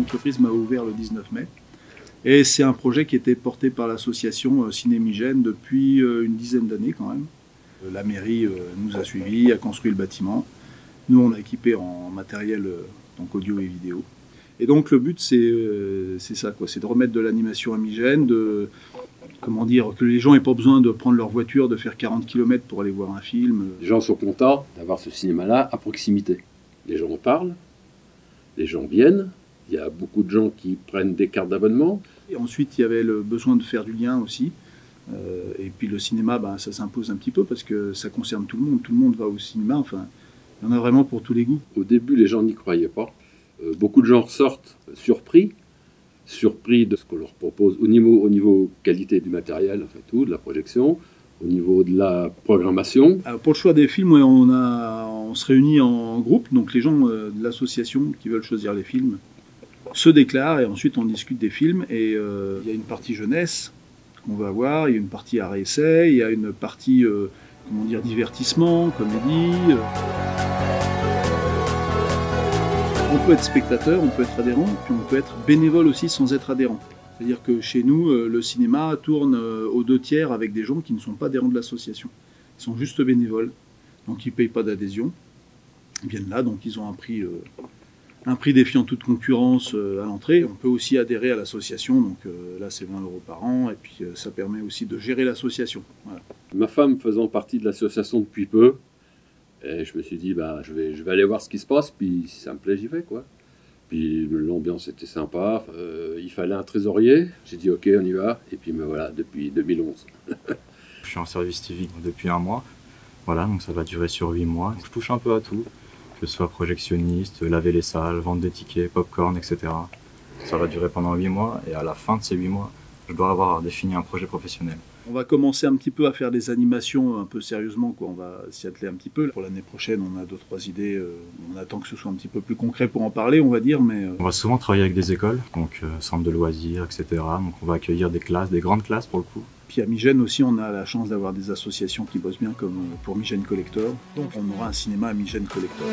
l'entreprise m'a ouvert le 19 mai. Et c'est un projet qui était porté par l'association Cinémigène depuis une dizaine d'années quand même. La mairie nous a suivis, a construit le bâtiment. Nous, on a équipé en matériel donc audio et vidéo. Et donc le but, c'est ça, quoi. C'est de remettre de l'animation à Migène, comment dire, que les gens n'aient pas besoin de prendre leur voiture, de faire 40 km pour aller voir un film. Les gens sont contents d'avoir ce cinéma-là à proximité. Les gens en parlent, les gens viennent. Il y a beaucoup de gens qui prennent des cartes d'abonnement. Et ensuite, il y avait le besoin de faire du lien aussi. Et puis le cinéma, ça s'impose un petit peu parce que ça concerne tout le monde. Tout le monde va au cinéma. Enfin, il y en a vraiment pour tous les goûts. Au début, les gens n'y croyaient pas. Beaucoup de gens ressortent surpris de ce qu'on leur propose au niveau qualité du matériel, enfin tout, de la projection, au niveau de la programmation. Alors pour le choix des films, on se réunit en groupe. Donc les gens de l'association qui veulent choisir les films se déclarent et ensuite on discute des films. Et il y a une partie jeunesse qu'on va avoir, il y a une partie art et essai, il y a une partie comment dire, divertissement, comédie. On peut être spectateur, on peut être adhérent, puis on peut être bénévole aussi sans être adhérent. C'est-à-dire que chez nous, le cinéma tourne aux 2/3 avec des gens qui ne sont pas adhérents de l'association. Ils sont juste bénévoles, donc ils ne payent pas d'adhésion. Ils viennent là, donc ils ont un prix défiant toute concurrence à l'entrée. On peut aussi adhérer à l'association, donc là c'est 20 € par an, et puis ça permet aussi de gérer l'association. Voilà. Ma femme faisant partie de l'association depuis peu, et je me suis dit, je vais aller voir ce qui se passe, puis si ça me plaît, j'y vais, quoi. Puis l'ambiance était sympa, il fallait un trésorier. J'ai dit, ok, on y va, et puis me voilà, depuis 2011. Je suis en service civique depuis 1 mois, voilà, donc ça va durer sur 8 mois. Je touche un peu à tout, que ce soit projectionniste, laver les salles, vendre des tickets, popcorn, etc. Ça va durer pendant 8 mois, et à la fin de ces 8 mois, je dois avoir défini un projet professionnel. On va commencer un petit peu à faire des animations un peu sérieusement, quoi. On va s'y atteler un petit peu. Pour l'année prochaine, on a 2-3 idées. On attend que ce soit un petit peu plus concret pour en parler, on va dire. Mais on va souvent travailler avec des écoles, donc centres de loisirs, etc. Donc on va accueillir des classes, des grandes classes pour le coup. Puis à Migène aussi, on a la chance d'avoir des associations qui bossent bien, comme pour Migène Collector. Donc on aura un cinéma à Migène Collector.